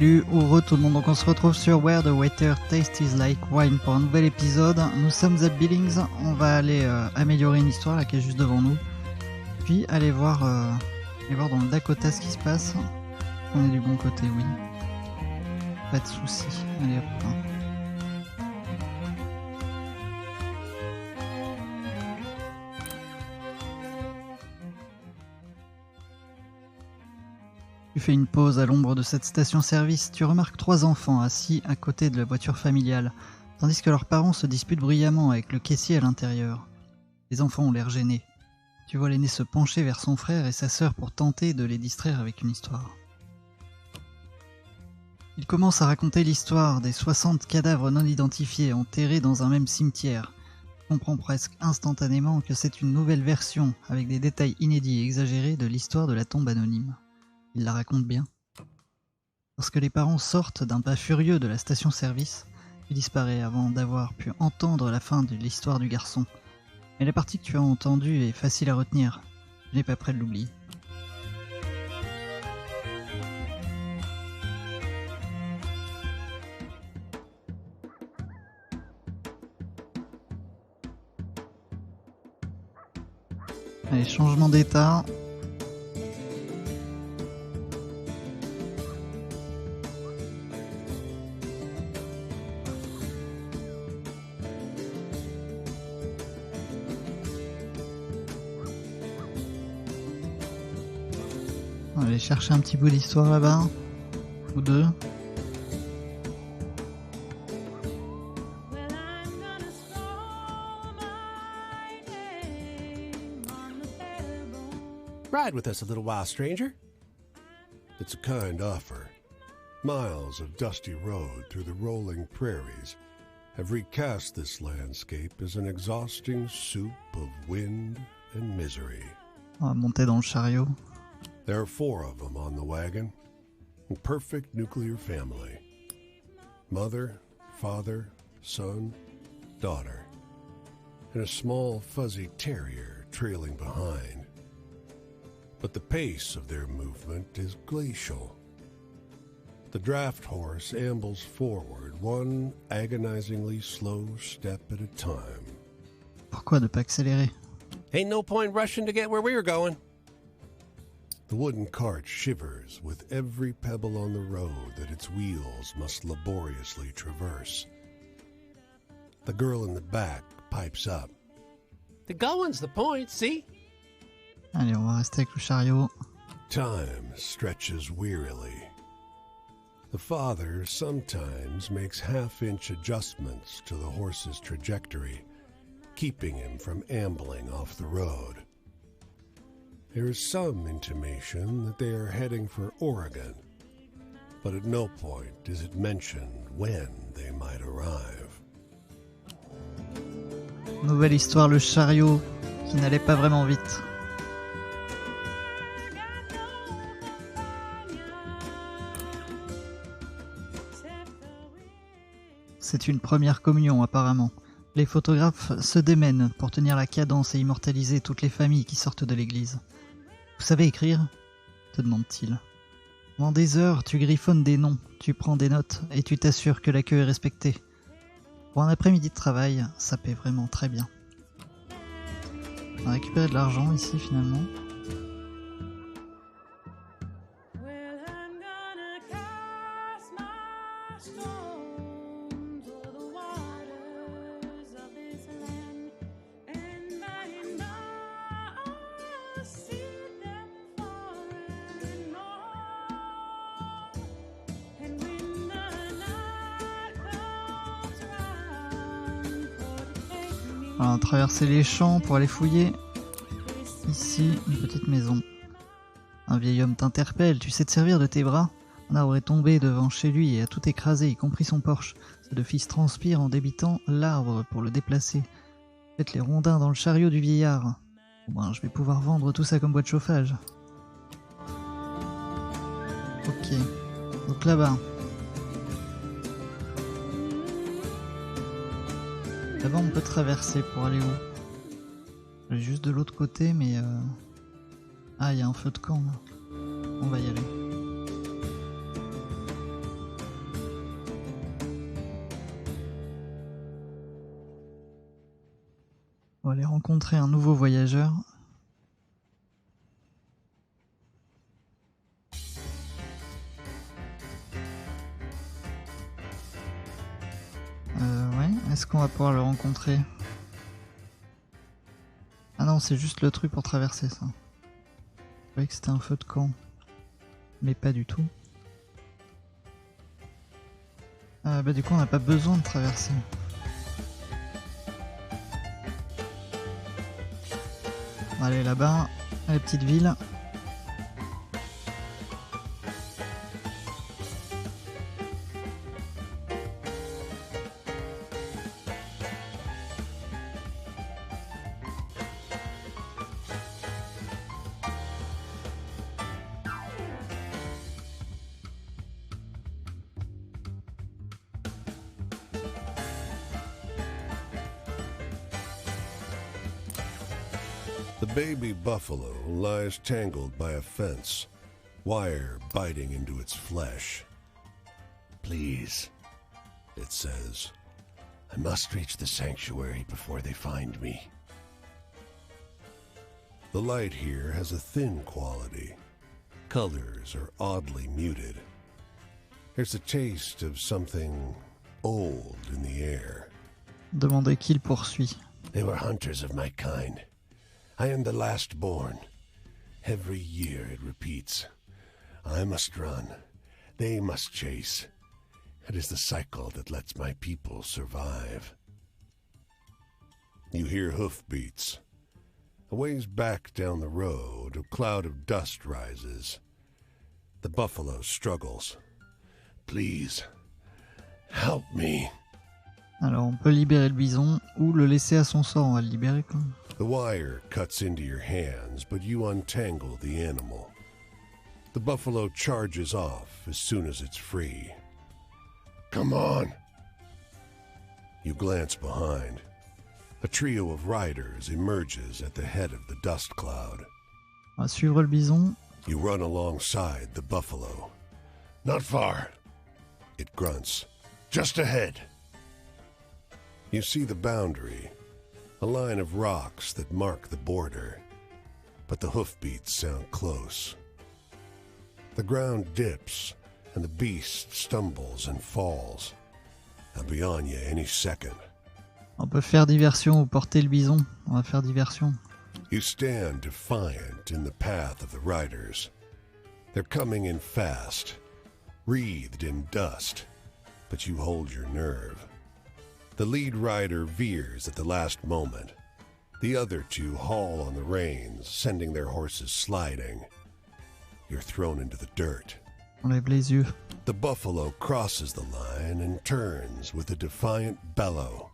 Salut heureux tout le monde, donc on se retrouve sur Where the Waiter Tastes Like Wine pour un nouvel épisode. Nous sommes à Billings, on va aller améliorer une histoire là qui est juste devant nous. Puis aller voir dans le Dakota ce qui se passe. On est du bon côté, oui. Pas de soucis. Allez hop. Tu fais une pause à l'ombre de cette station-service, tu remarques 3 enfants assis à côté de la voiture familiale, tandis que leurs parents se disputent bruyamment avec le caissier à l'intérieur. Les enfants ont l'air gênés. Tu vois l'aîné se pencher vers son frère et sa sœur pour tenter de les distraire avec une histoire. Il commence à raconter l'histoire des 60 cadavres non identifiés enterrés dans un même cimetière. Tu comprends presque instantanément que c'est une nouvelle version avec des détails inédits et exagérés de l'histoire de la tombe anonyme. Il la raconte bien. Lorsque les parents sortent d'un pas furieux de la station-service, il disparaît avant d'avoir pu entendre la fin de l'histoire du garçon. Mais la partie que tu as entendue est facile à retenir. Je n'ai pas près de l'oublier. Allez, changement d'état. On va aller chercher un petit bout d'histoire là-bas. Ou deux. Ride with us a little while, stranger. It's a kind offer. Miles of dusty road through the rolling prairies have recast this landscape as an exhausting soup of wind and misery. On va monter dans le chariot. There are 4 of them on the wagon, a perfect nuclear family. Mother, father, son, daughter, and a small fuzzy terrier trailing behind. But the pace of their movement is glacial. The draft horse ambles forward, one agonizingly slow step at a time. Pourquoi ne pas accélérer? Ain't no point rushing to get where we're going. The wooden cart shivers with every pebble on the road that its wheels must laboriously traverse. The girl in the back pipes up. The going's the point, see? Allez, on va rester avec le chariot. Time stretches wearily. The father sometimes makes half-inch adjustments to the horse's trajectory, keeping him from ambling off the road. There is some intimation that they are heading for Oregon, but at no point is it mentioned when they might arrive. Nouvelle histoire, le chariot qui n'allait pas vraiment vite. C'est une première communion apparemment. Les photographes se démènent pour tenir la cadence et immortaliser toutes les familles qui sortent de l'église. Vous savez écrire ? Te demande-t-il. Pendant des heures, tu griffonnes des noms, tu prends des notes et tu t'assures que la queue est respectée. Pour un après-midi de travail, ça paie vraiment très bien. On a récupéré de l'argent ici finalement. On va traverser les champs pour aller fouiller. Ici, une petite maison. Un vieil homme t'interpelle, tu sais te servir de tes bras. Un arbre est tombé devant chez lui et a tout écrasé, y compris son porche. Ce deux fils transpirent en débitant l'arbre pour le déplacer. Faites les rondins dans le chariot du vieillard. Bon ben, je vais pouvoir vendre tout ça comme bois de chauffage. Ok, donc là-bas. Là-bas on peut traverser pour aller où? Aller juste de l'autre côté mais... Ah, il y a un feu de camp là. On va y aller. On va aller rencontrer un nouveau voyageur. Ouais, est-ce qu'on va pouvoir le rencontrer? Ah non, c'est juste le truc pour traverser ça. Je croyais que c'était un feu de camp. Mais pas du tout. Bah du coup on n'a pas besoin de traverser. On va aller là-bas, à la petite ville. The baby buffalo lies tangled by a fence, wire biting into its flesh. Please, it says, I must reach the sanctuary before they find me. The light here has a thin quality. Colors are oddly muted. There's a taste of something old in the air. Demandez qui le poursuit. They were hunters of my kind. I am the last born. Every year it repeats. I must run. They must chase. It is the cycle that lets my people survive. You hear hoofbeats. A ways back down the road, a cloud of dust rises. The buffalo struggles. Please, help me. Alors on peut libérer le bison ou le laisser à son sort, on va le libérer quand même. The wire cuts into your hands, but you untangle the animal. The buffalo charges off as soon as it's free. Come on! You glance behind. A trio of riders emerges at the head of the dust cloud. On va suivre le bison. You run alongside the buffalo. Not far. It grunts. Just ahead. You see the boundary, a line of rocks that mark the border, but the hoofbeats sound close. The ground dips, and the beast stumbles and falls. I'll be on you any second. On peut faire diversion ou porter le bison. On va faire diversion. You stand defiant in the path of the riders. They're coming in fast, wreathed in dust, but you hold your nerve. The lead rider veers at the last moment. The other two haul on the reins, sending their horses sliding. You're thrown into the dirt. On lève les yeux. The buffalo crosses the line and turns with a defiant bellow.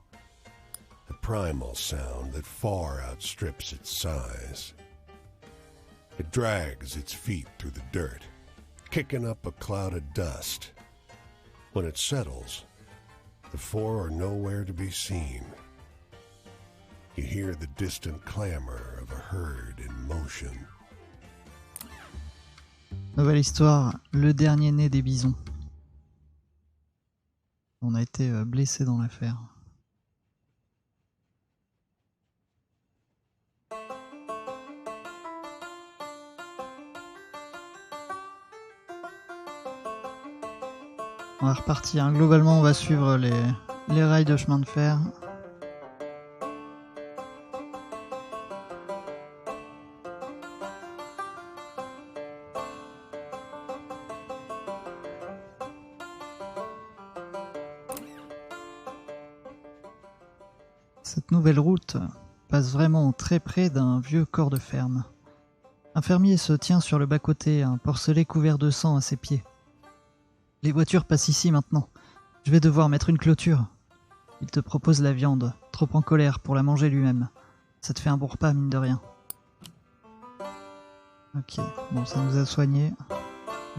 A primal sound that far outstrips its size. It drags its feet through the dirt, kicking up a cloud of dust. When it settles, the four are nowhere to be seen. You hear the distant clamor of a herd in motion. Nouvelle histoire, le dernier né des bisons. On a été blessé dans l'affaire. On va repartir. Hein. Globalement, on va suivre les rails de chemin de fer. Cette nouvelle route passe vraiment très près d'un vieux corps de ferme. Un fermier se tient sur le bas-côté, un porcelet couvert de sang à ses pieds. Les voitures passent ici maintenant. Je vais devoir mettre une clôture. Il te propose la viande, trop en colère pour la manger lui-même. Ça te fait un bon repas, mine de rien. Ok, bon, ça nous a soigné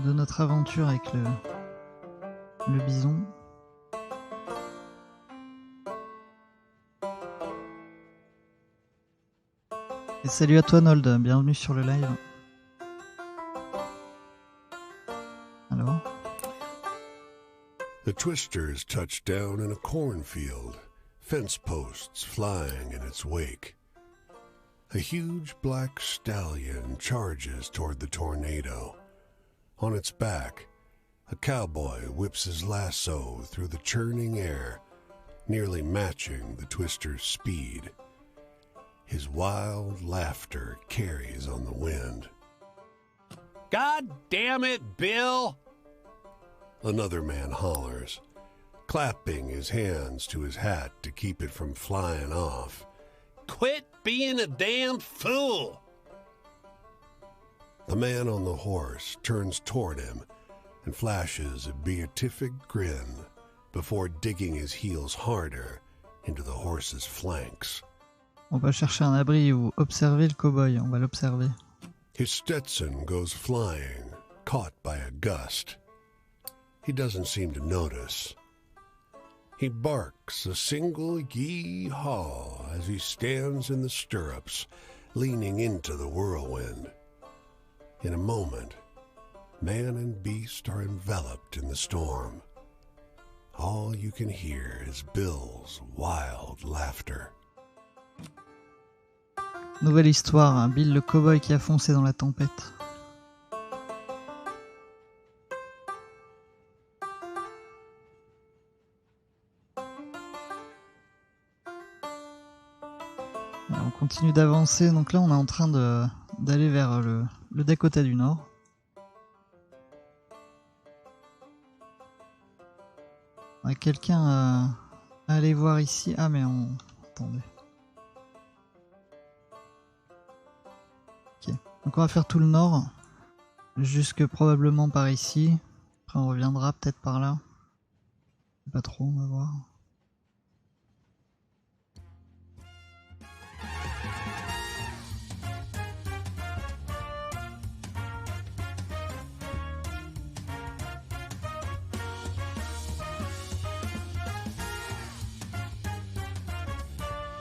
de notre aventure avec le bison. Et salut à toi Nold, bienvenue sur le live. Alors ? The Twisters touch down in a cornfield, fence posts flying in its wake. A huge black stallion charges toward the tornado. On its back, a cowboy whips his lasso through the churning air, nearly matching the twister's speed. His wild laughter carries on the wind. God damn it, Bill! Another man hollers, clapping his hands to his hat to keep it from flying off. Quit being a damn fool! The man on the horse turns toward him and flashes a beatific grin before digging his heels harder into the horse's flanks. On va chercher un abri ou observer le cow-boy, on va l'observer. His Stetson goes flying, caught by a gust. He doesn't seem to notice. He barks a single yee-haw as he stands in the stirrups, leaning into the whirlwind. In a moment, man and beast are enveloped in the storm. All you can hear is Bill's wild laughter. Nouvelle histoire, hein, Bill le cow-boy qui a foncé dans la tempête. Alors, on continue d'avancer, donc là on est en train d'aller vers le Dakota du Nord. On a quelqu'un à aller voir ici. Ah mais on... Attendez. Ok, donc on va faire tout le nord, jusque probablement par ici. Après on reviendra peut-être par là. Pas trop, on va voir.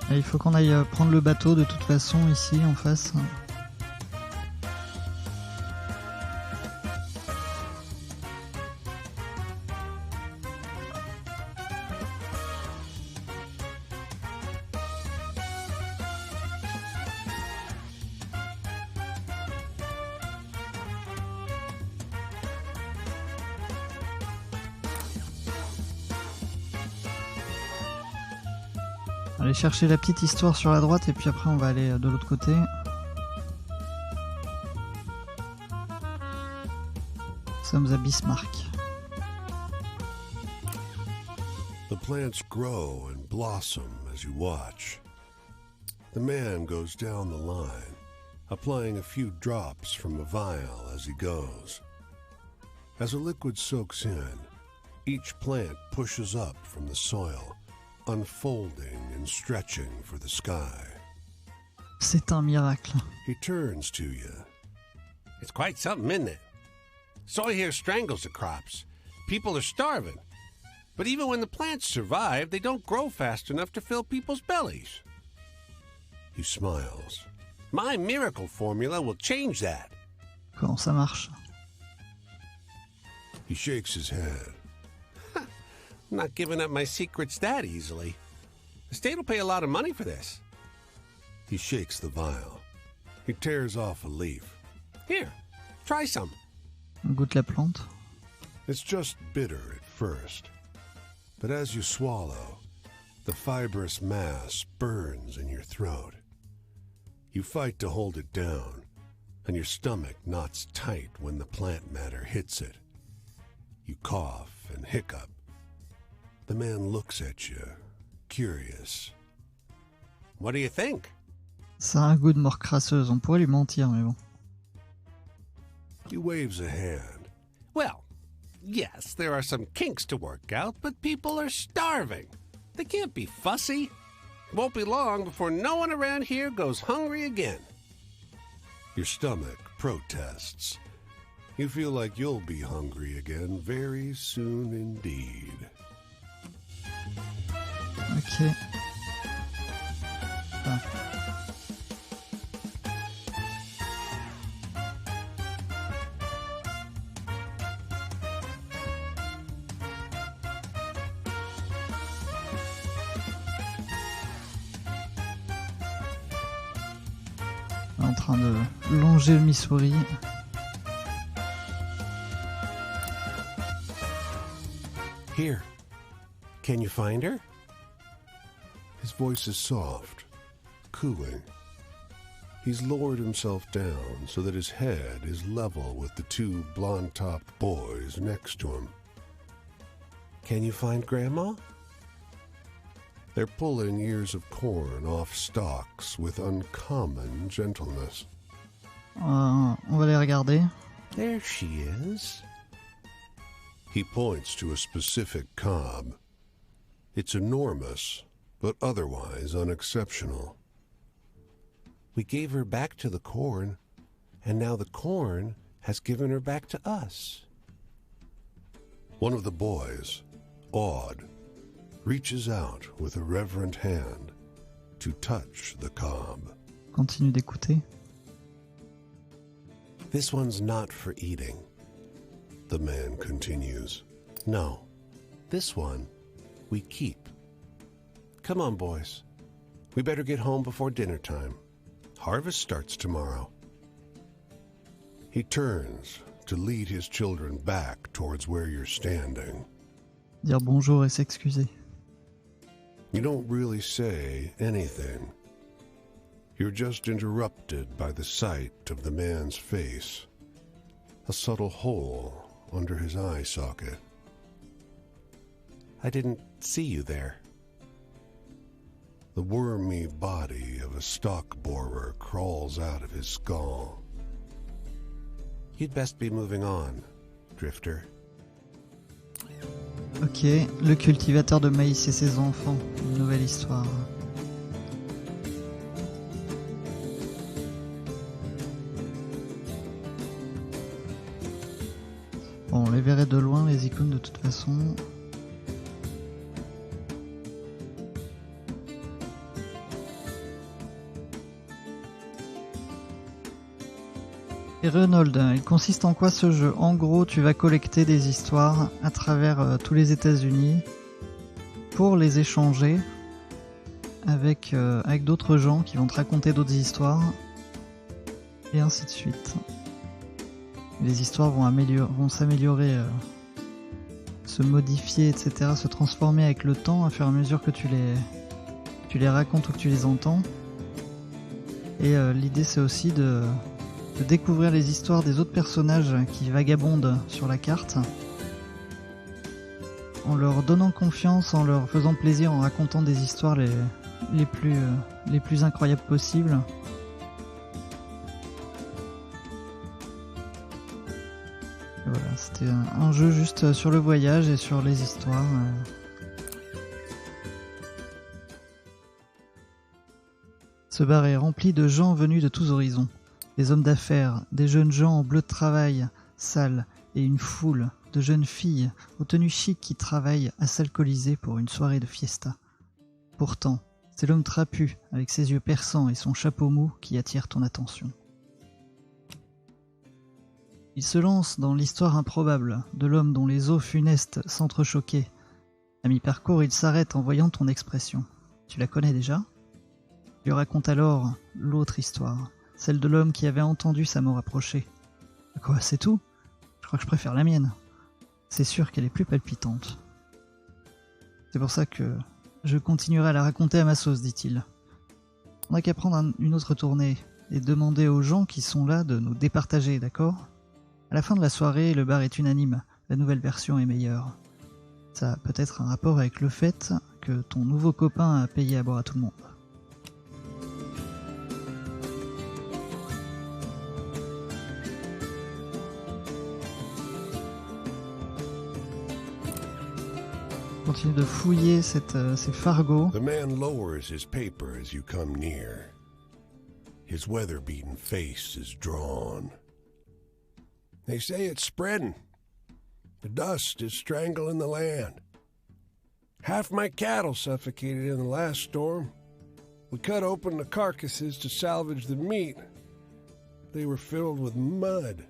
Et il faut qu'on aille prendre le bateau de toute façon ici en face. Aller chercher la petite histoire sur la droite et puis après on va aller de l'autre côté. Nous sommes à Bismarck. The plants grow and blossom as you watch. The man goes down the line, applying a few drops from a vial as he goes. As the liquid soaks in, each plant pushes up from the soil, unfolding and stretching for the sky. C'est un miracle. He turns to you. It's quite something, isn't it? Soy here strangles the crops. People are starving. But even when the plants survive, they don't grow fast enough to fill people's bellies. He smiles. My miracle formula will change that. Comment ça marche? He shakes his head. I'm not giving up my secrets that easily. The state will pay a lot of money for this. He shakes the vial. He tears off a leaf. Here, try some. On goûte la plante. It's just bitter at first. But as you swallow, the fibrous mass burns in your throat. You fight to hold it down, and your stomach knots tight when the plant matter hits it. You cough and hiccup. The man looks at you, curious. What do you think? Ça a un goût de mort crasseuse, on pourrait lui mentir mais bon. He waves a hand. Well, yes, there are some kinks to work out, but people are starving. They can't be fussy. It won't be long before no one around here goes hungry again. Your stomach protests. You feel like you'll be hungry again very soon indeed. Ok. Ah. En train de longer le Missouri. Here. Can you find her? His voice is soft, cooing. He's lowered himself down so that his head is level with the two blonde-topped boys next to him. Can you find Grandma? They're pulling ears of corn off stalks with uncommon gentleness. On va les regarder. There she is. He points to a specific cob. It's enormous, but otherwise unexceptional. We gave her back to the corn, and now the corn has given her back to us. One of the boys, awed, reaches out with a reverent hand to touch the cob. Continue d'écouter. This one's not for eating. The man continues. No, this one we keep. Come on, boys. We better get home before dinner time. Harvest starts tomorrow. He turns to lead his children back towards where you're standing. Dire bonjour et s'excuser. You don't really say anything. You're just interrupted by the sight of the man's face, a subtle hole under his eye socket. I didn't see you there. The wormy body of a stock borer crawls out of his skull. You'd best be moving on, Drifter. Ok, le cultivateur de maïs et ses enfants. Une nouvelle histoire. Bon, on les verrait de loin, les icônes, de toute façon. Et Reynolds, il consiste en quoi ce jeu? En gros, tu vas collecter des histoires à travers tous les États-Unis pour les échanger avec d'autres gens qui vont te raconter d'autres histoires et ainsi de suite. Les histoires vont s'améliorer, se modifier, etc., se transformer avec le temps à fur et à mesure que tu les racontes ou que tu les entends. Et l'idée, c'est aussi de découvrir les histoires des autres personnages qui vagabondent sur la carte, en leur donnant confiance, en leur faisant plaisir, en racontant des histoires les plus incroyables possibles. Et voilà, c'était un jeu juste sur le voyage et sur les histoires. Ce bar est rempli de gens venus de tous horizons. Des hommes d'affaires, des jeunes gens en bleu de travail, sales, et une foule de jeunes filles aux tenues chic qui travaillent à s'alcooliser pour une soirée de fiesta. Pourtant, c'est l'homme trapu, avec ses yeux perçants et son chapeau mou, qui attire ton attention. Il se lance dans l'histoire improbable de l'homme dont les os funestes s'entrechoquaient. À mi-parcours, il s'arrête en voyant ton expression. Tu la connais déjà? Tu racontes alors l'autre histoire. Celle de l'homme qui avait entendu sa mort approcher. Quoi, c'est tout? Je crois que je préfère la mienne. C'est sûr qu'elle est plus palpitante. C'est pour ça que je continuerai à la raconter à ma sauce, dit-il. On n'a qu'à prendre une autre tournée et demander aux gens qui sont là de nous départager, d'accord? À la fin de la soirée, le bar est unanime. La nouvelle version est meilleure. Ça a peut-être un rapport avec le fait que ton nouveau copain a payé à boire à tout le monde. Continue de fouiller ces fargots. The man lowers his paper as you come near. His weather-beaten face is drawn. They say it's spreading. The dust is strangling the land. Half my cattle suffocated in the last storm. We cut open the carcasses to salvage the meat. They were filled with mud.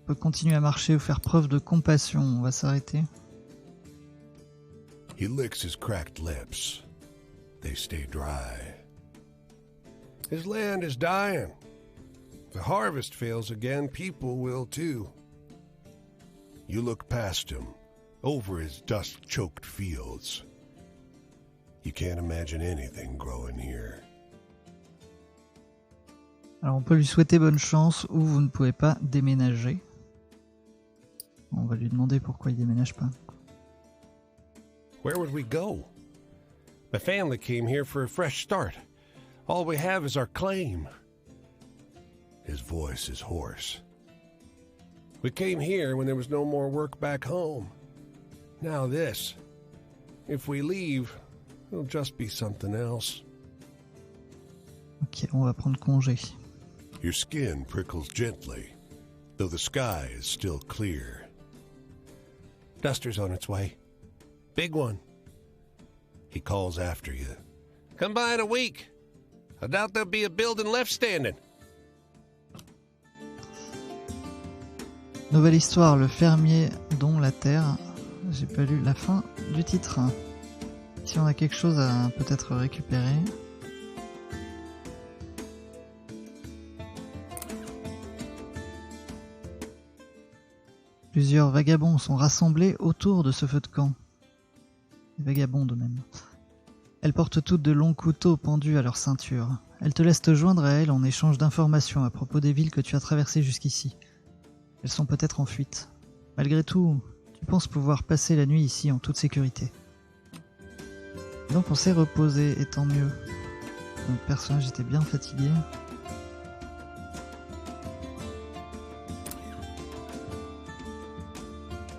On peut continuer à marcher ou faire preuve de compassion. On va s'arrêter. He licks his cracked lips. They stay dry. His land is dying. If the harvest fails again, people will too. You look past him, over his dust-choked fields. You can't imagine anything growing here. Alors on peut lui souhaiter bonne chance ou vous ne pouvez pas déménager. On va lui demander pourquoi il déménage pas. Where would we go? My family came here for a fresh start. All we have is our claim. His voice is hoarse. We came here when there was no more work back home. Now this. If we leave, it'll just be something else. Ok, on va prendre congé. Your skin prickles gently, though the sky is still clear. Duster's on its way. Big one. He calls after you. Come by in a week. I doubt there'll be a building left standing. Nouvelle histoire, le fermier dont la terre. J'ai pas lu la fin du titre. Si on a quelque chose à peut-être récupérer. Plusieurs vagabonds sont rassemblés autour de ce feu de camp. Des vagabondes même. Elles portent toutes de longs couteaux pendus à leur ceinture. Elles te laissent te joindre à elles en échange d'informations à propos des villes que tu as traversées jusqu'ici. Elles sont peut-être en fuite. Malgré tout, tu penses pouvoir passer la nuit ici en toute sécurité. Donc on s'est reposé, et tant mieux. Notre personnage était bien fatigué.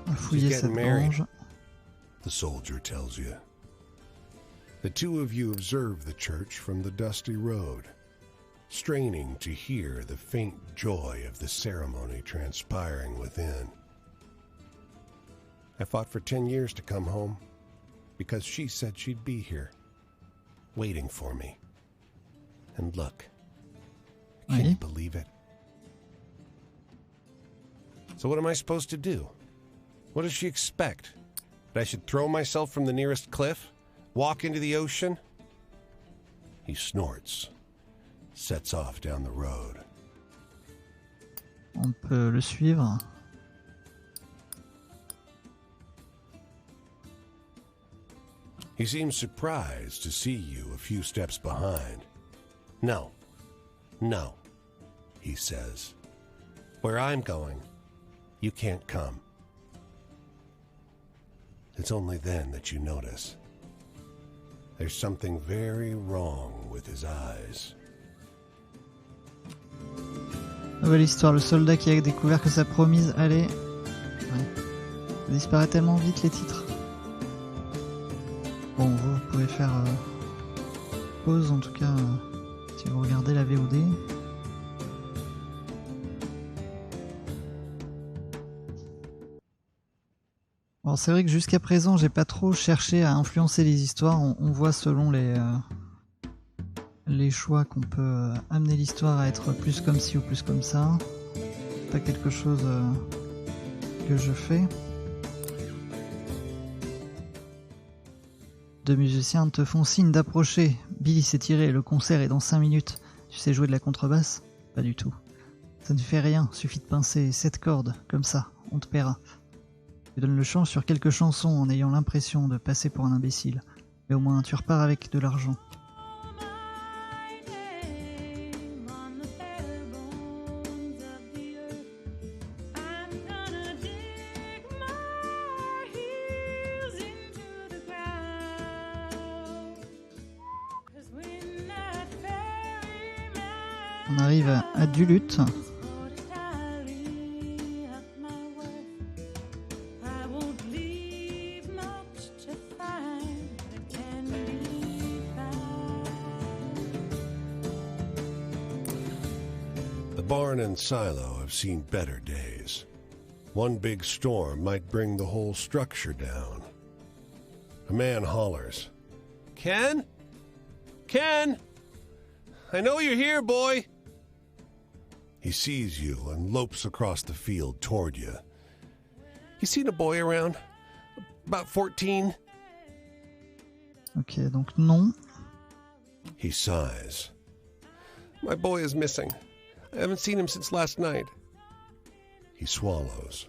On va fouiller cette grange. The soldier tells you. The two of you observe the church from the dusty road, straining to hear the faint joy of the ceremony transpiring within. I fought for 10 years to come home because she said she'd be here, waiting for me. And look, can you believe it? So what am I supposed to do? What does she expect? That I should throw myself from the nearest cliff? Walk into the ocean? He snorts, sets off down the road. On peut le suivre. He seems surprised to see you a few steps behind. No, no, he says. Where I'm going, you can't come. It's only then that you notice. There's something very wrong with his eyes. Nouvelle histoire, le soldat qui a découvert que sa promise allait... Ouais. Ça disparaît tellement vite les titres. Bon, vous pouvez faire pause en tout cas si vous regardez la VOD. Bon, c'est vrai que jusqu'à présent j'ai pas trop cherché à influencer les histoires, on voit selon les choix qu'on peut amener l'histoire à être plus comme ci ou plus comme ça. C'est pas quelque chose que je fais. Deux musiciens te font signe d'approcher. Billy s'est tiré, le concert est dans 5 minutes. Tu sais jouer de la contrebasse? Pas du tout. Ça ne fait rien, suffit de pincer 7 cordes, comme ça, on te paiera. Tu donnes le chant sur quelques chansons en ayant l'impression de passer pour un imbécile. Mais au moins tu repars avec de l'argent. On arrive à Duluth. The barn and silo have seen better days. One big storm might bring the whole structure down. A man hollers. Ken? Ken? I know you're here, boy. He sees you and lopes across the field toward you. You seen a boy around? About 14? Ok, donc non. He sighs. My boy is missing. I haven't seen him since last night. He swallows.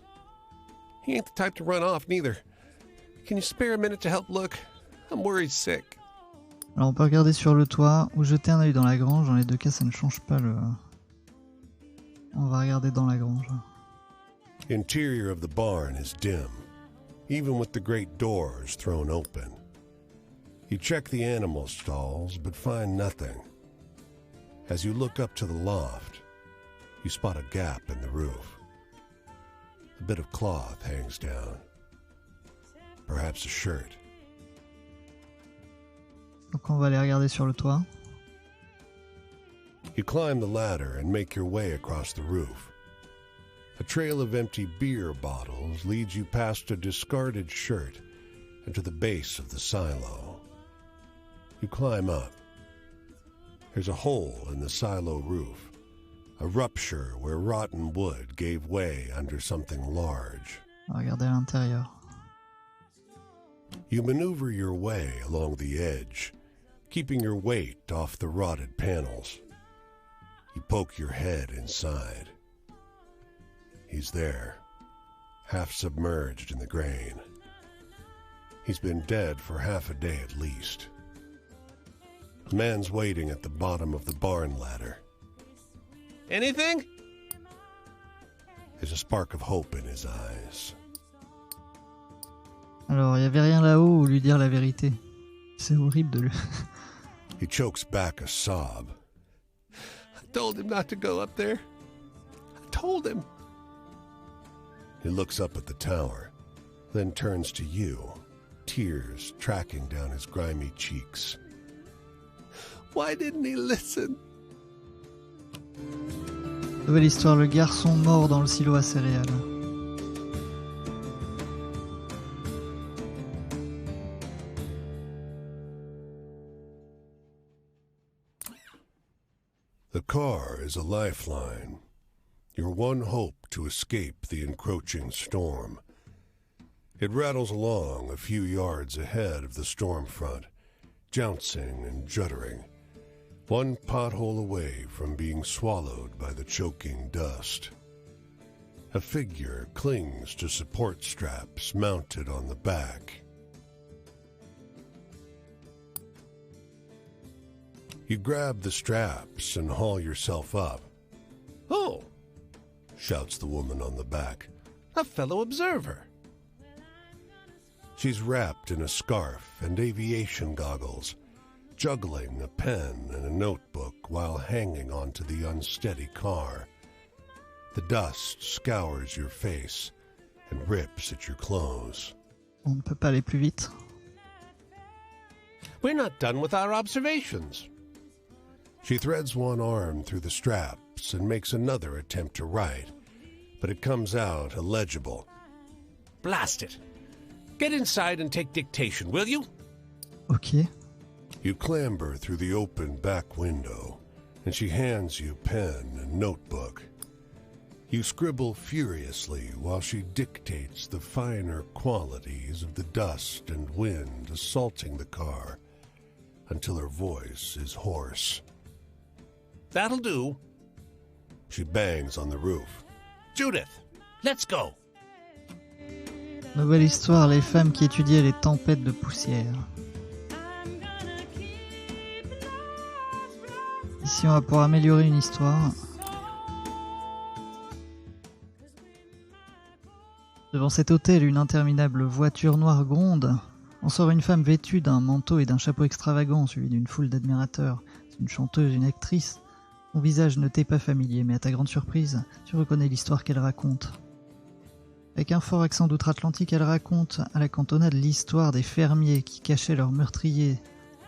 He ain't the type to run off, neither. Can you spare a minute to help look? I'm worried sick. Alors on peut regarder sur le toit ou jeter un œil dans la grange. Dans les deux cas, ça ne change pas le... On va regarder dans la grange. Interior of the barn is dim, even with the great doors thrown open. You check the animal stalls, but find nothing. As you look up to the loft, you spot a gap in the roof. A bit of cloth hangs down. Perhaps a shirt. Donc on va aller regarder sur le toit. You climb the ladder and make your way across the roof. A trail of empty beer bottles leads you past a discarded shirt and to the base of the silo. You climb up. There's a hole in the silo roof, a rupture where rotten wood gave way under something large. On va regarder à l'intérieur. You maneuver your way along the edge, keeping your weight off the rotted panels. You poke your head inside. He's there, half submerged in the grain. He's been dead for half a day at least. A man's waiting at the bottom of the barn ladder. Anything? There's a spark of hope in his eyes. Alors, il n'y avait rien là-haut où lui dire la vérité. C'est horrible de le... He chokes back a sob. I told him not to go up there. I told him. He looks up at the tower, then turns to you, tears tracking down his grimy cheeks. Why didn't he listen? Nouvelle histoire, le garçon mort dans le silo à céréales. The car is a lifeline, your one hope to escape the encroaching storm. It rattles along a few yards ahead of the storm front, jouncing and juddering, one pothole away from being swallowed by the choking dust. A figure clings to support straps mounted on the back. You grab the straps and haul yourself up. Oh, Shouts the woman on the back. a fellow observer. She's wrapped in a scarf and aviation goggles, juggling a pen and a notebook while hanging onto the unsteady car. The dust scours your face and rips at your clothes. On ne peut pas aller plus vite. We're not done with our observations. She threads one arm through the straps and makes another attempt to write, but it comes out illegible. Blast it. Get inside and take dictation, will you? Ok. You clamber through the open back window, and she hands you pen and notebook. You scribble furiously while she dictates the finer qualities of the dust and wind assaulting the car until her voice is hoarse. That'll do. She bangs on the roof. Judith, let's go. Nouvelle histoire, les femmes qui étudiaient les tempêtes de poussière. Ici, on va pouvoir améliorer une histoire. Devant cet hôtel, une interminable voiture noire gronde. En sort une femme vêtue d'un manteau et d'un chapeau extravagant, suivie d'une foule d'admirateurs. C'est une chanteuse, une actrice. Son visage ne t'est pas familier, mais à ta grande surprise, tu reconnais l'histoire qu'elle raconte. Avec un fort accent d'outre-Atlantique, elle raconte à la cantonade l'histoire des fermiers qui cachaient leur meurtrier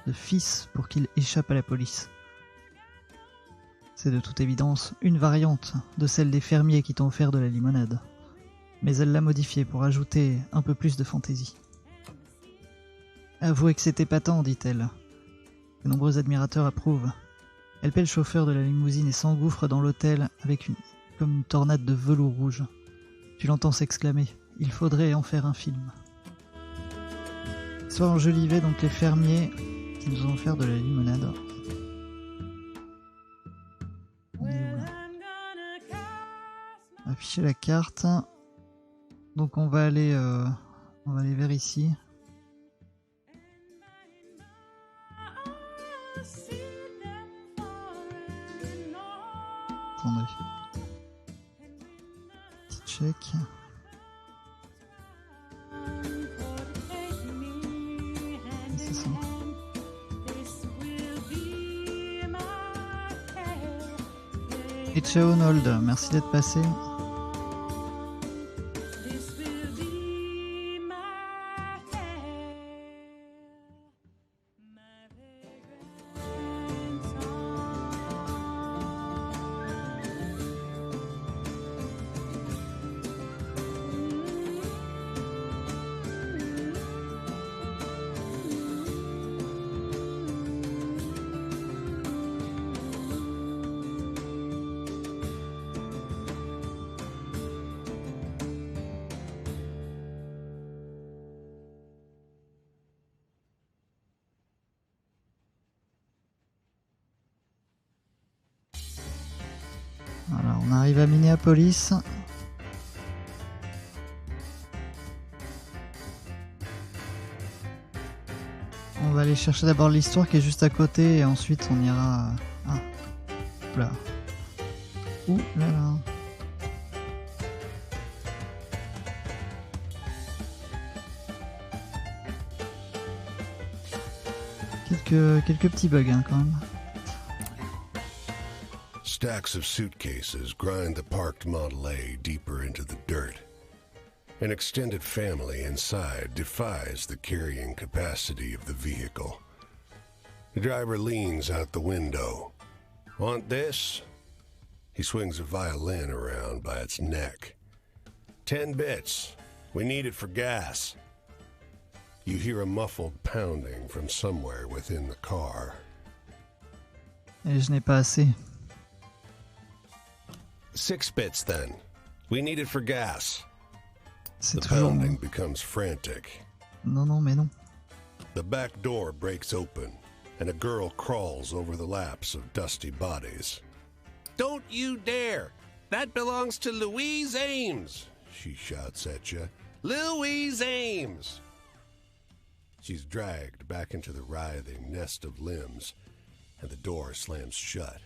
de fils pour qu'il échappe à la police. C'est de toute évidence une variante de celle des fermiers qui t'ont offert de la limonade. Mais elle l'a modifiée pour ajouter un peu plus de fantaisie. Avouez que c'est épatant, dit-elle. De nombreux admirateurs approuvent. Elle paie le chauffeur de la limousine et s'engouffre dans l'hôtel avec comme une tornade de velours rouge. Tu l'entends s'exclamer. Il faudrait en faire un film. Soit enjolivé donc les fermiers qui nous ont offert de la limonade. afficher la carte. Donc on va aller vers ici. Attendez. Petit check. C'est ça. Et ciao Nold, merci d'être passé. Voilà, on arrive à Minneapolis. On va aller chercher d'abord l'histoire qui est juste à côté et ensuite on ira... Ah, oula. Ouh là là. Quelques petits bugs hein, quand même. Stacks of suitcases grind the parked Model A deeper into the dirt. An extended family inside defies the carrying capacity of the vehicle. The driver leans out the window. Want this? He swings a violin around by its neck. 10 bits. We need it for gas. You hear a muffled pounding from somewhere within the car. Et je n'ai pas assez. 6 bits then. We need it for gas. C'est The toujours... pounding becomes frantic. Non, non, mais non. The back door breaks open, and a girl crawls over the laps of dusty bodies. Don't you dare! That belongs to Louise Ames! She shouts at you. Louise Ames! She's dragged back into the writhing nest of limbs, and the door slams shut.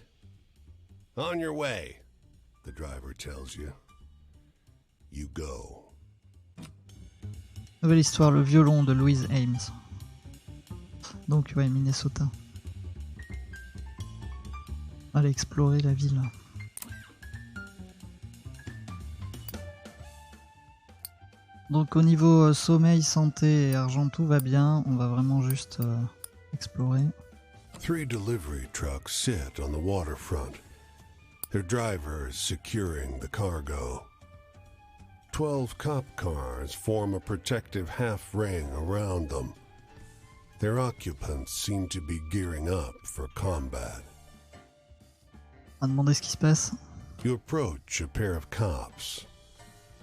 On your way, the driver tells you. You go. Nouvelle histoire, le violon de Louise Ames. Donc ouais, Minnesota. Allez explorer la ville. Donc au niveau sommeil, santé et argent, tout va bien. On va vraiment juste explorer. 3 delivery trucks sit on the waterfront, their drivers securing the cargo. 12 cop cars form a protective half ring around them. Their occupants seem to be gearing up for combat. On va demander ce qui se passe. You approach a pair of cops.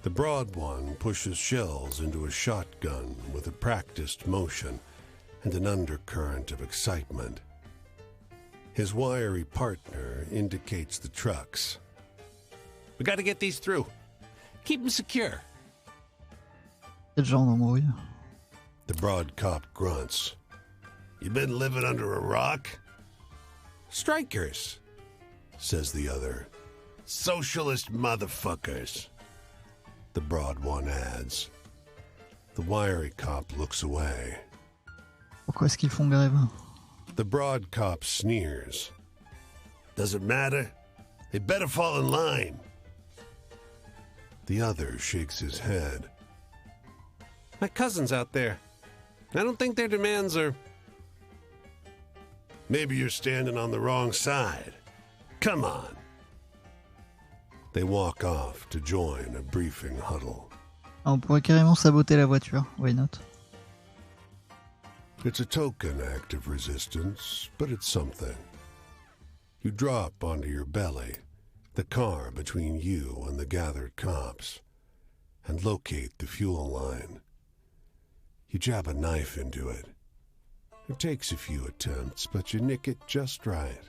The broad one pushes shells into a shotgun with a practiced motion and an undercurrent of excitement. His wiry partner indicates the trucks. We gotta get these through. Keep them secure. Quel genre d'embrouille. The broad cop grunts. You been living under a rock? Strikers, Says the other. socialist motherfuckers. The broad one adds. The wiry cop looks away. Pourquoi est-ce qu'ils font grève? The broad cop sneers. Does it matter? They better fall in line. The other shakes his head. My cousin's out there. I don't think their demands are... Maybe you're standing on the wrong side. Come on. They walk off to join a briefing huddle. Ah, on pourrait carrément saboter la voiture. Why not? It's a token act of resistance, but it's something. You drop onto your belly, the car between you and the gathered cops, and locate the fuel line. You jab a knife into it. It takes a few attempts, but you nick it just right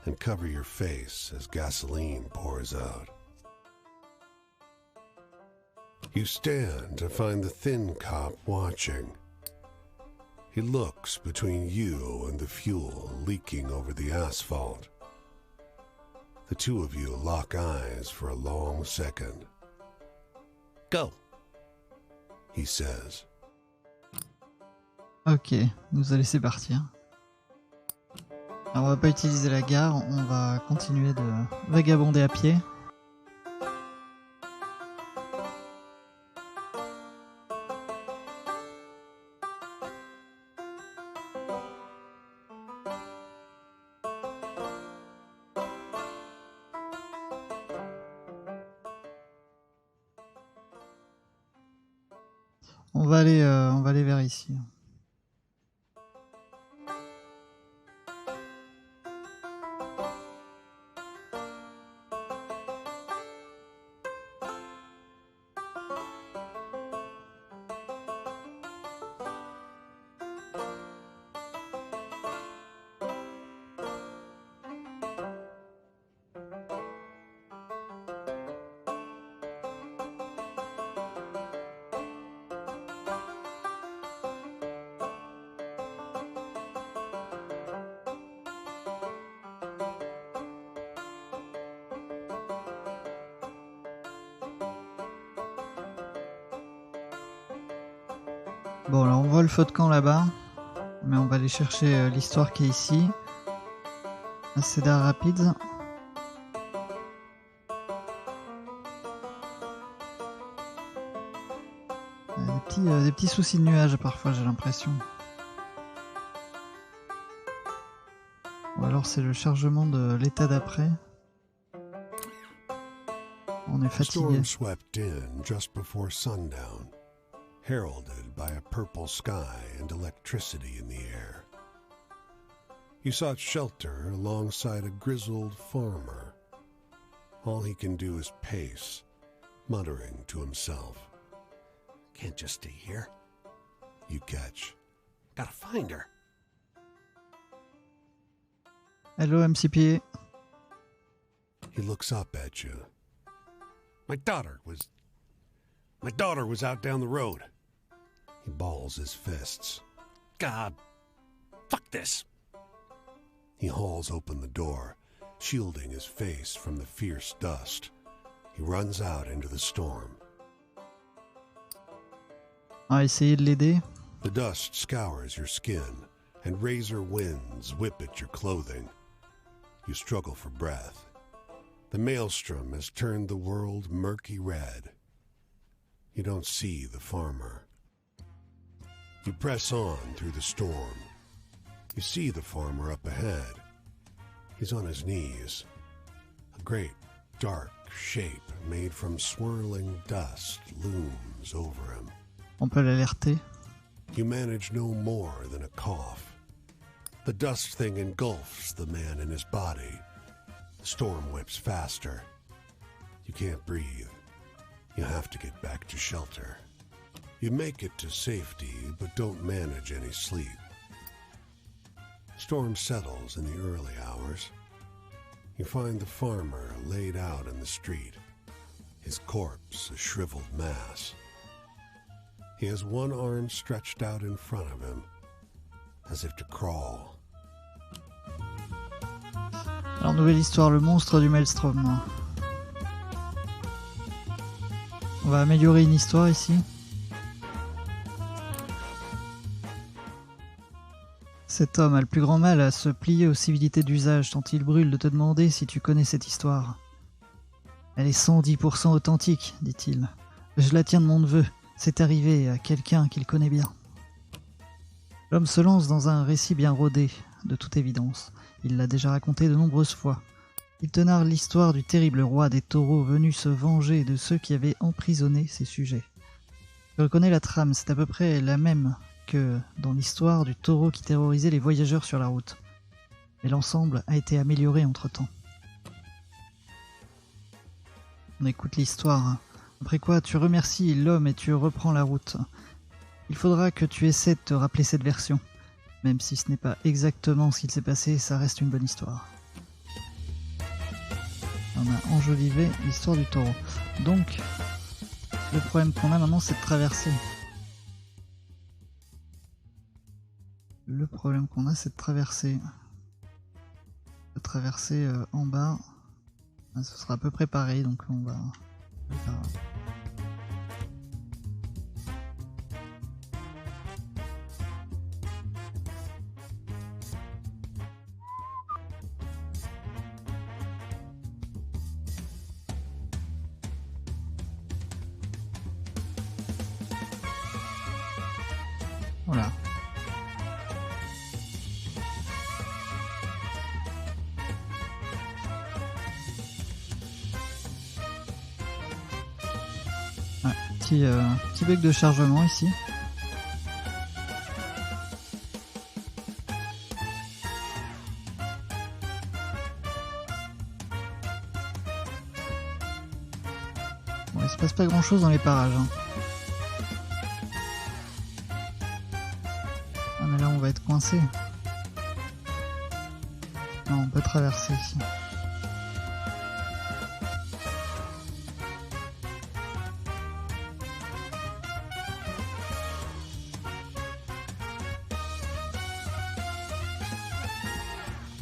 and cover your face as gasoline pours out. You stand to find the thin cop watching. He looks between you and the fuel leaking over the asphalt. The two of you lock eyes for a long second. Go. He says. Ok, nous a laissé partir. Alors on va pas utiliser la gare, on va continuer de vagabonder à pied. On va aller vers ici. Bon, alors on voit le feu de camp là-bas, mais on va aller chercher l'histoire qui est ici. Assez d'art rapide. Des petits soucis de nuages parfois, j'ai l'impression. Ou alors c'est le chargement de l'état d'après. On est fatigué. Heralded by a purple sky and electricity in the air. You sought shelter alongside a grizzled farmer. All he can do is pace, muttering to himself. Can't just stay here. You catch. Gotta find her. Hello, MCPA. He looks up at you. My daughter was out down the road. He balls his fists. God, fuck this. He hauls open the door, shielding his face from the fierce dust. He runs out into the storm. On va essayer de l'aider. The dust scours your skin, and razor winds whip at your clothing. You struggle for breath. The maelstrom has turned the world murky red. You don't see the farmer. You press on through the storm. You see the farmer up ahead. He's on his knees. A great, dark shape made from swirling dust looms over him. On peut l'alerter. You manage no more than a cough. The dust thing engulfs the man in his body. The storm whips faster. You can't breathe. You have to get back to shelter. You make it to safety, but don't manage any sleep. Storm settles in the early hours. You find the farmer laid out in the street, his corpse a shriveled mass. He has one arm stretched out in front of him, as if to crawl. Alors, nouvelle histoire, le monstre du Maelstrom. On va améliorer une histoire ici. Cet homme a le plus grand mal à se plier aux civilités d'usage tant il brûle de te demander si tu connais cette histoire. Elle est 110% authentique, dit-il. Je la tiens de mon neveu. C'est arrivé à quelqu'un qu'il connaît bien. L'homme se lance dans un récit bien rodé, de toute évidence. Il l'a déjà raconté de nombreuses fois. Il te narre l'histoire du terrible roi des taureaux venu se venger de ceux qui avaient emprisonné ses sujets. Je reconnais la trame, c'est à peu près la même que dans l'histoire du taureau qui terrorisait les voyageurs sur la route. Mais l'ensemble a été amélioré entre-temps. On écoute l'histoire. Après quoi, tu remercies l'homme et tu reprends la route. Il faudra que tu essaies de te rappeler cette version. Même si ce n'est pas exactement ce qu'il s'est passé, ça reste une bonne histoire. On a enjolivé l'histoire du taureau. Donc, Le problème qu'on a maintenant, c'est de traverser. Le problème qu'on a, c'est de traverser. De traverser en bas. Ce sera à peu près pareil, donc on va faire... Voilà. Ouais, petit bug de chargement ici. Bon, il se passe pas grand chose dans les parages. Hein. Ah mais là on va être coincé. Non, on peut traverser ici.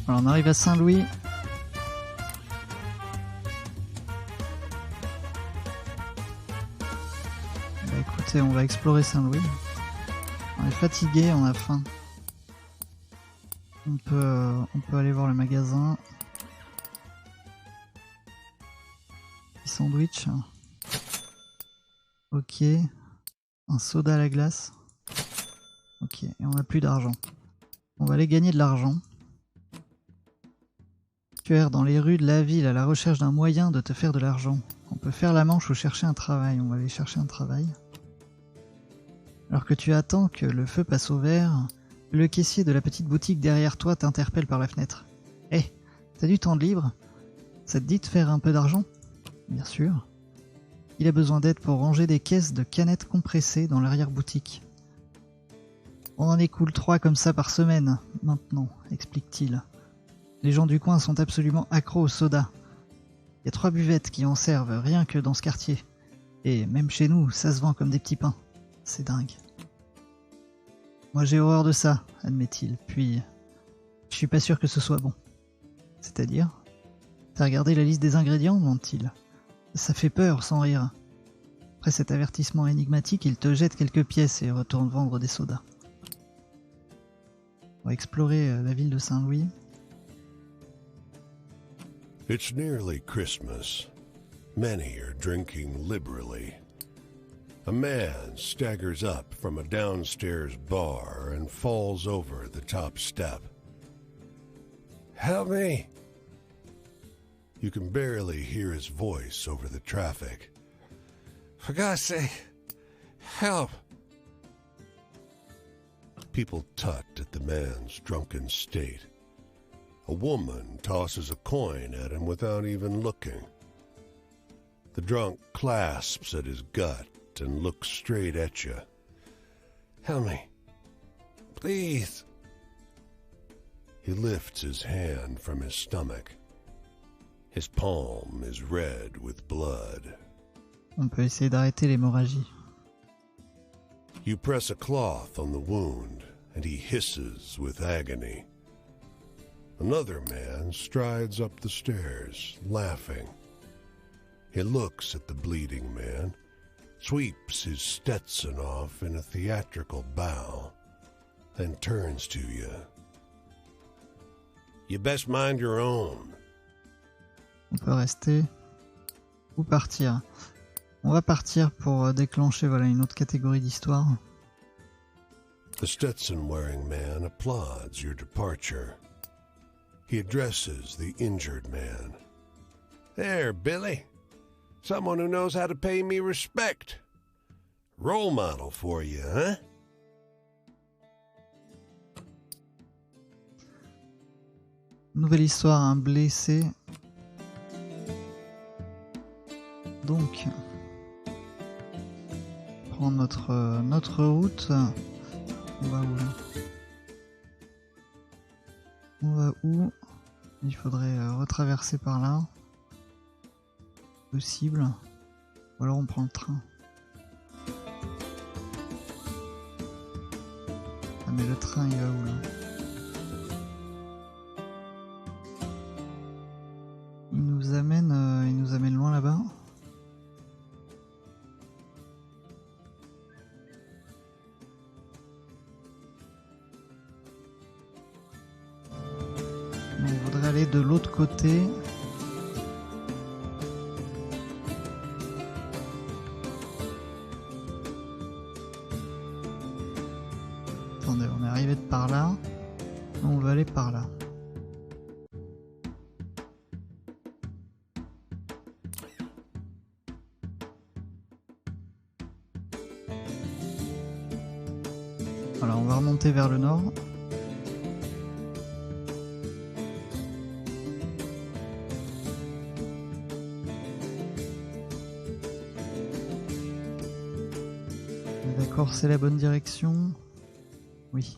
Alors on arrive à Saint-Louis. Bah écoutez, on va explorer Saint-Louis. On est fatigué, on a faim. On peut aller voir le magasin. Petit sandwich. Ok. Un soda à la glace. Ok, et on n'a plus d'argent. On va aller gagner de l'argent. Tu erres dans les rues de la ville à la recherche d'un moyen de te faire de l'argent. On peut faire la manche ou chercher un travail. On va aller chercher un travail. Alors que tu attends que le feu passe au vert, le caissier de la petite boutique derrière toi t'interpelle par la fenêtre. « Hé, t'as du temps de libre? Ça te dit de faire un peu d'argent ?» Bien sûr. Il a besoin d'aide pour ranger des caisses de canettes compressées dans l'arrière-boutique. On en écoule 3 comme ça par semaine, maintenant, explique-t-il. Les gens du coin sont absolument accros au soda. Il y a 3 buvettes qui en servent rien que dans ce quartier. Et même chez nous, ça se vend comme des petits pains. C'est dingue. Moi j'ai horreur de ça, admet-il. Puis, je suis pas sûr que ce soit bon. C'est-à-dire? T'as regardé la liste des ingrédients, demande-t-il. Ça fait peur, sans rire. Après cet avertissement énigmatique, il te jette quelques pièces et retourne vendre des sodas. On va explorer la ville de Saint-Louis. It's nearly Christmas. Many are drinking liberally. A man staggers up from a downstairs bar and falls over the top step. Help me! You can barely hear his voice over the traffic. For God's sake, help! People tut at the man's drunken state. A woman tosses a coin at him without even looking. The drunk clasps at his gut and looks straight at you. Help me. Please. He lifts his hand from his stomach. His palm is red with blood. On peut essayer d'arrêter l'hémorragie. You press a cloth on the wound, and he hisses with agony. Another man strides up the stairs, laughing. He looks at the bleeding man, sweeps his Stetson off in a theatrical bow, then turns to you. You best mind your own. On peut rester ou partir. On va partir pour déclencher voilà, une autre catégorie d'histoire. The Stetson-wearing man applauds your departure. He addresses the injured man. There, Billy. Someone who knows how to pay me respect. Role model for you, huh? Nouvelle histoire, un blessé. Donc, prendre notre route. On va où là? On va où? Il faudrait retraverser par là. Possible. Ou alors on prend le train. Ah, mais le train il va où là? Il nous amène loin là-bas. On voudrait aller de l'autre côté. Attendez, on est arrivé de par là. On va aller par là. Voilà, on va remonter vers le nord. D'accord, c'est la bonne direction. Oui.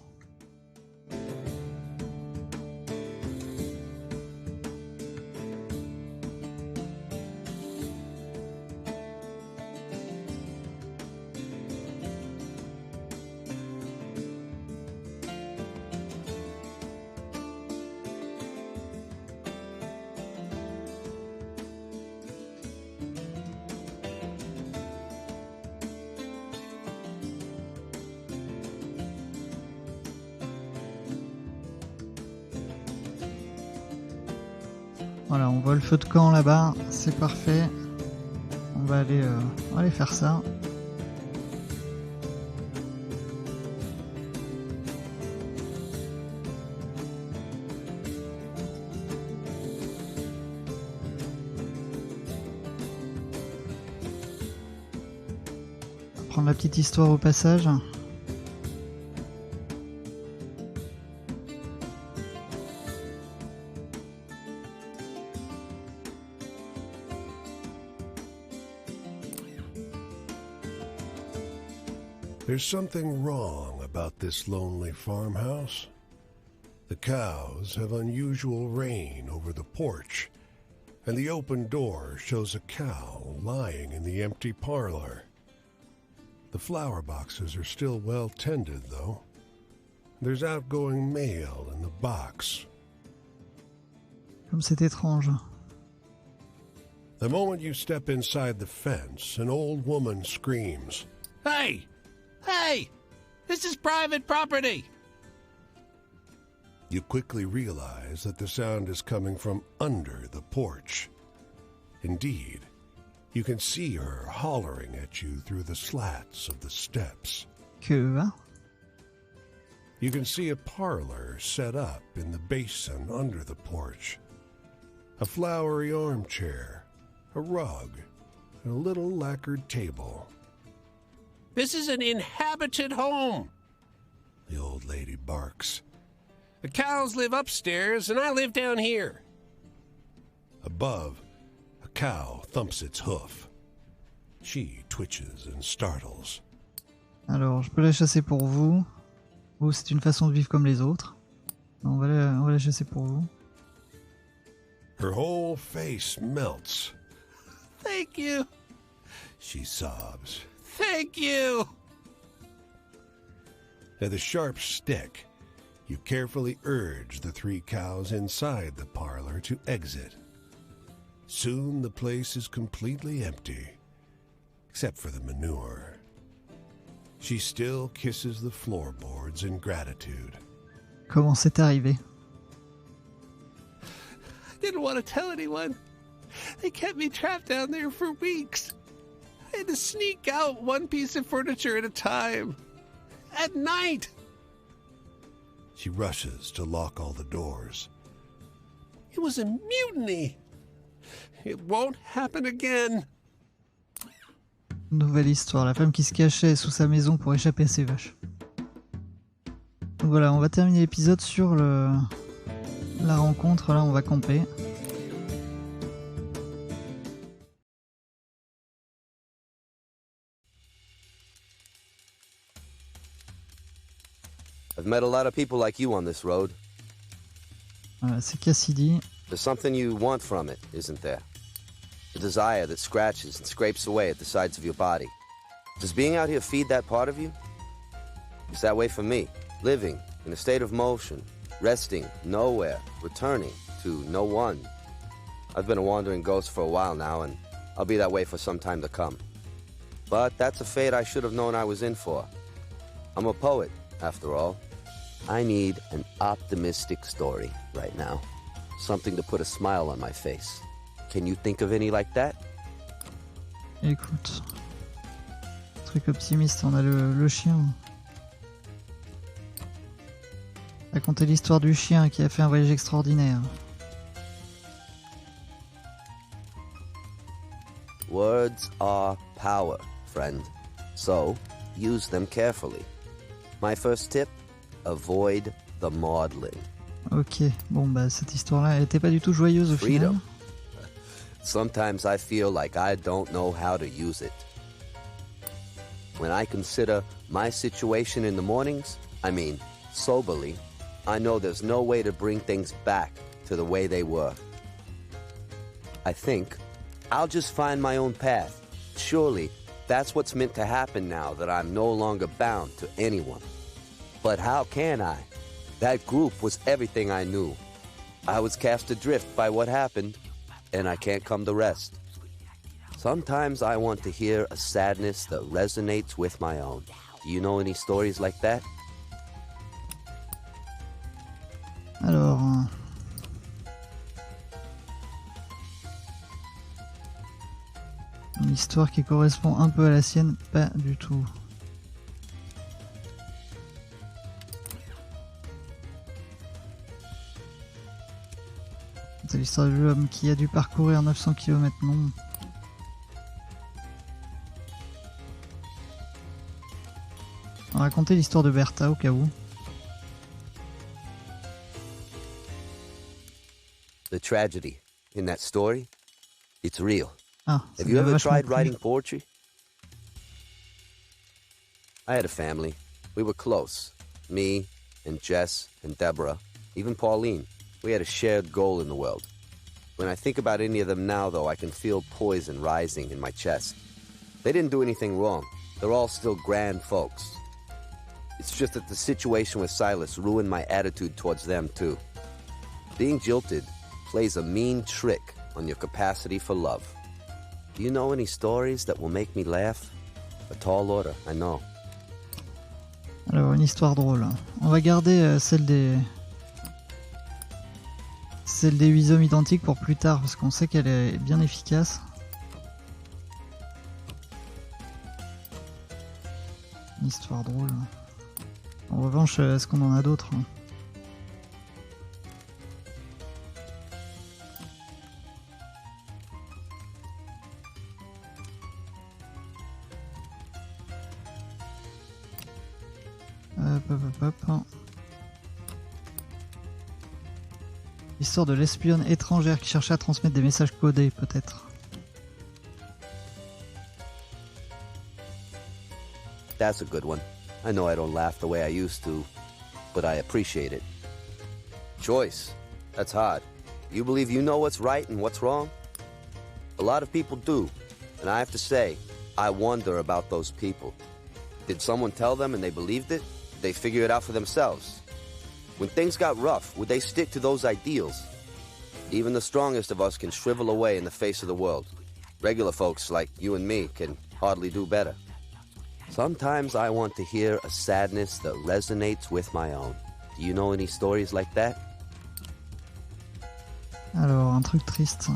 Voilà, on voit le feu de camp là-bas, c'est parfait. On va aller faire ça. On va prendre la petite histoire au passage. There's something wrong about this lonely farmhouse. The cows have unusual rain over the porch, and the open door shows a cow lying in the empty parlor. The flower boxes are still well tended, though. There's outgoing mail in the box. Comme c'est étrange. The moment you step inside the fence, an old woman screams, Hey! Hey! This is private property! You quickly realize that the sound is coming from under the porch. Indeed, you can see her hollering at you through the slats of the steps. Que va? You can see a parlor set up in the basin under the porch. A flowery armchair, a rug, and a little lacquered table. This is an inhabited home. The old lady barks. The cows live upstairs and I live down here. Above, a cow thumps its hoof. She twitches and startles. Alors, je peux la chasser pour vous. Ou c'est une façon de vivre comme les autres. On va la chasser pour vous. Her whole face melts. Thank you. She sobs. Thank you. With a sharp stick, you carefully urge the 3 cows inside the parlor to exit. Soon the place is completely empty, except for the manure. She still kisses the floorboards in gratitude. Comment c'est arrivé? I didn't want to tell anyone. They kept me trapped down there for weeks. I had to sneak out one piece of furniture at a time. At night. She rushes to lock all the doors. It was a mutiny. It won't happen again. Nouvelle histoire, la femme qui se cachait sous sa maison pour échapper à ses vaches. Donc voilà, on va terminer l'épisode sur la rencontre, là on va camper. I've met a lot of people like you on this road. Voilà, c'est Cassidy. There's something you want from it, isn't there? A desire that scratches and scrapes away at the sides of your body. Does being out here feed that part of you? It's that way for me. living in a state of motion, resting nowhere, returning to no one. I've been a wandering ghost for a while now, and I'll be that way for some time to come. But that's a fate I should have known I was in for. I'm a poet, after all. I need an optimistic story right now. Something to put a smile on my face. Can you think of any like that? Écoute, truc optimiste, on a le chien. Raconter l'histoire du chien qui a fait un voyage extraordinaire. Words are power, friend. So, use them carefully. My first tip, avoid the maudlin. Ok, bon bah cette histoire-là, elle était pas du tout joyeuse au final. Sometimes I feel like I don't know how to use it. When I consider my situation in the mornings, I mean, soberly, I know there's no way to bring things back to the way they were. I think I'll just find my own path. Surely, that's what's meant to happen now that I'm no longer bound to anyone. But how can I? That group was everything I knew. I was cast adrift by what happened, and I can't come to rest. Sometimes I want to hear a sadness that resonates with my own. Do you know any stories like that? Alors... Une histoire qui correspond un peu à la sienne, pas du tout. C'est l'histoire de l'homme qui a dû parcourir 900 km, non. On va raconter l'histoire de Bertha au cas où. The tragedy in that story, it's real. Ah, have you ever tried writing poetry? I had a family. We were close. Me and Jess and Deborah, even Pauline. We had a shared goal in the world. When I think about any of them now, though, I can feel poison rising in my chest. They didn't do anything wrong. They're all still grand folks. It's just that the situation with Silas ruined my attitude towards them, too. Being jilted plays a mean trick on your capacity for love. Do you know any stories that will make me laugh? A tall order, I know. Alors, une histoire drôle. On va garder celle des 8 hommes identiques pour plus tard, parce qu'on sait qu'elle est bien efficace. Une histoire drôle. En revanche, est-ce qu'on en a d'autres? Hop. L'histoire de l'espionne étrangère qui cherchait à transmettre des messages codés, peut-être. That's a good one. I know I don't laugh the way I used to, but I appreciate it. Choice. That's hard. You believe you know what's right and what's wrong? A lot of people do, and I have to say, I wonder about those people. Did someone tell them and they believed it? Did they figure it out for themselves? When things got rough, would they stick to those ideals? Even the strongest of us can shrivel away in the face of the world. Regular folks like you and me can hardly do better. Sometimes I want to hear a sadness that resonates with my own. Do you know any stories like that? Alors, un truc triste.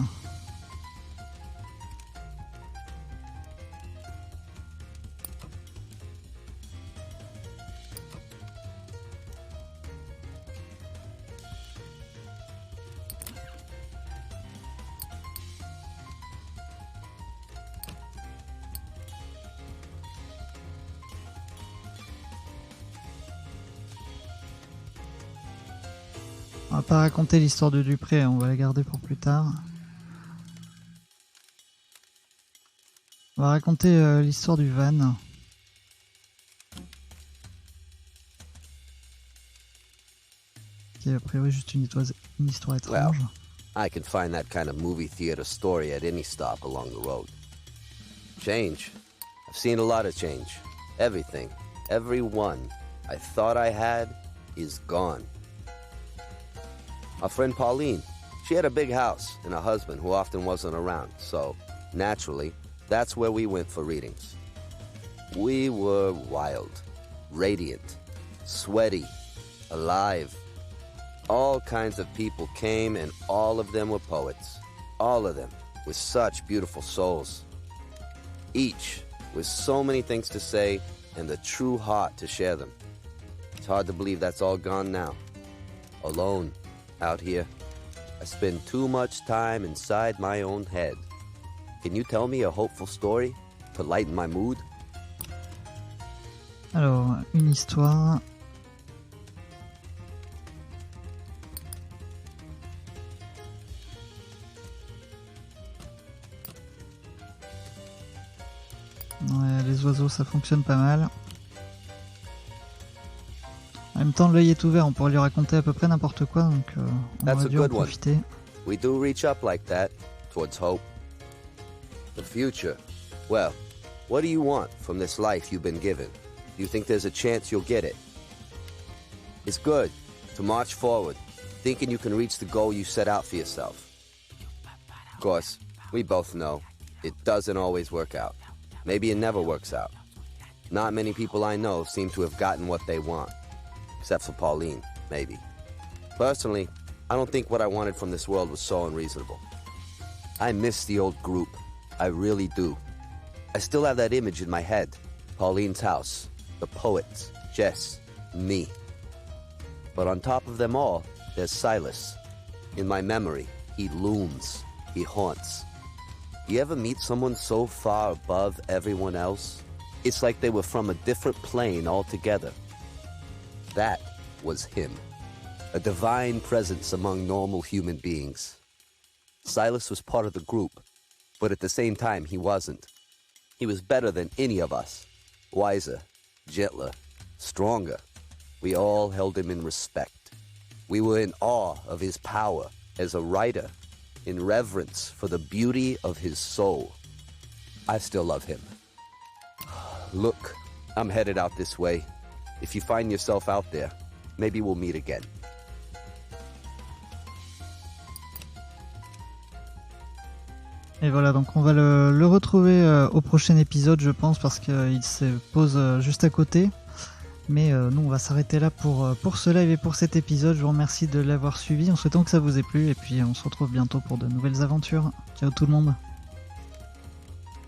On va pas raconter l'histoire de Dupré, on va la garder pour plus tard. On va raconter l'histoire du van. Qui est a priori juste une histoire étrange. Well, I can find that kind of movie theater story at any stop along the road. Change. I've seen a lot of change. Everything. Everyone. I thought I had is gone. Our friend Pauline, she had a big house and a husband who often wasn't around, so naturally, that's where we went for readings. We were wild, radiant, sweaty, alive. All kinds of people came and all of them were poets. All of them with such beautiful souls. Each with so many things to say and the true heart to share them. It's hard to believe that's all gone now. Alone, out here. I spend too much time inside my own head. Can you tell me a hopeful story to lighten my mood? Alors, une histoire. Ouais, les oiseaux ça fonctionne pas mal. En même temps, l'œil est ouvert, on pourrait lui raconter à peu près n'importe quoi, donc on aurait dû en profiter. We do reach up like that, towards hope. The future. Well, what do you want from this life you've been given? Do you think there's a chance you'll get it? It's good to march forward, thinking you can reach the goal you set out for yourself. Of course, we both know it doesn't always work out. Maybe it never works out. Not many people I know seem to have gotten what they want. Except for Pauline, maybe. Personally, I don't think what I wanted from this world was so unreasonable. I miss the old group. I really do. I still have that image in my head. Pauline's house, the poets, Jess, me. But on top of them all, there's Silas. In my memory, he looms, he haunts. You ever meet someone so far above everyone else? It's like they were from a different plane altogether. That was him. A divine presence among normal human beings. Silas was part of the group, but at the same time he wasn't. He was better than any of us. Wiser, gentler, stronger. We all held him in respect. We were in awe of his power as a writer, in reverence for the beauty of his soul. I still love him. Look, I'm headed out this way. If you find yourself out there, maybe we'll meet again. Et voilà, donc on va le retrouver au prochain épisode, je pense, parce qu'il se pose juste à côté. Mais nous, on va s'arrêter là pour ce live et pour cet épisode. Je vous remercie de l'avoir suivi, en souhaitant que ça vous ait plu. Et puis on se retrouve bientôt pour de nouvelles aventures. Ciao tout le monde.